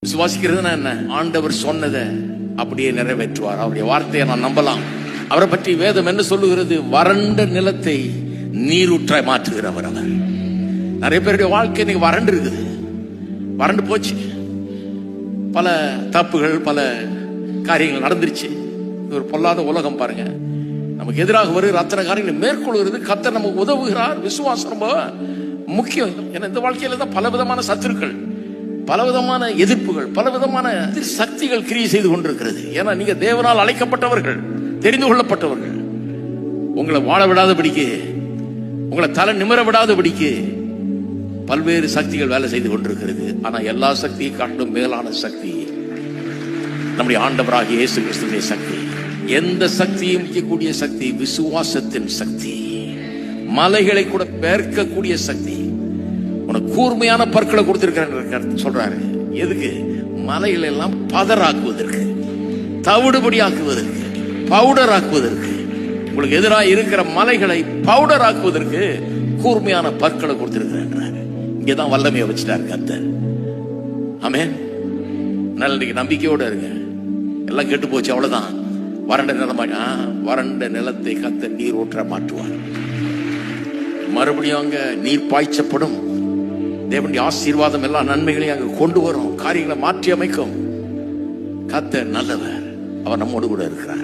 விசுவாசிக்கிறதுனா என்ன? ஆண்டவர் சொன்னதை அப்படியே நிறைவேற்றுவார். அவருடைய வார்த்தையை நான் நம்பலாம். அவரை பற்றி வேதம் என்ன சொல்லுகிறது? வறண்ட நிலத்தை நீரூற்றாய் மாற்றுகிறவர் அவர். நிறைய பேருடைய வாழ்க்கை இன்னைக்கு வறண்டு இருக்குது, வறண்டு போச்சு. பல தப்புகள், பல காரியங்கள் நடந்துருச்சு. ஒரு பொல்லாத உலகம் பாருங்க. நமக்கு எதிராக வருகிற அத்தனை காரியங்களை மேற்கொள்கிறது கர்த்தர் நமக்கு உதவுகிறார். விசுவாசம் ரொம்ப முக்கியம். ஏன்னா இந்த வாழ்க்கையில தான் பல விதமான சத்துருக்கள், பலவிதமான எதிர்ப்புகள், பலவிதமான சக்திகள் கிரியை செய்து கொண்டிருக்கிறது. ஏன்னா நீங்க தேவனால் அழைக்கப்பட்டவர்கள், தெரிந்து கொள்ளப்பட்டவர்கள். உங்களை வாழ விடாதபடிக்கு, உங்களை தலை நிமிர விடாதபடிக்கு பல்வேறு சக்திகள் வேலை செய்து கொண்டிருக்கிறது. ஆனா எல்லா சக்தியை காட்டிலும் மேலான சக்தி நம்முடைய ஆண்டவராகிய இயேசு கிறிஸ்துவின் சக்தி. எந்த சக்தியும் மிக்கக்கூடிய சக்தி விசுவாசத்தின் சக்தி. மலைகளை கூட பெயர்க்கக்கூடிய சக்தி. உனக்கு கூர்மையான பற்களை கொடுத்திருக்கிறார் சொல்றாரு. எதுக்கு? மலைகளை எல்லாம் பதராக்குவதற்கு, தவிடுபடி ஆக்குவதற்கு, பவுடர் ஆக்குவதற்கு. உங்களுக்கு எதிராக இருக்கிற மலைகளை பவுடர் ஆக்குவதற்கு கூர்மையான பற்களை கொடுத்திருக்கிறார். இங்கதான் வல்லமையை வச்சுட்டாரு கர்த்தர். ஆமென். நல்ல நம்பிக்கையோட இருங்க. எல்லாம் கெட்டு போச்சு, அவ்வளவுதான். வறண்ட நிலமா, வறண்ட நிலத்தை கர்த்தர் நீர் ஊற்ற மாற்றுவார். மறுபடியும் அங்க நீர் பாய்ச்சப்படும். தேவனுடைய ஆசீர்வாதம் எல்லா நன்மைகளையும் அங்க கொண்டு வரும். காரியங்களை மாற்றி அமைக்கும். கர்த்தர் நல்லவர். அவர் நம்மோடு கூட இருக்கிறார்.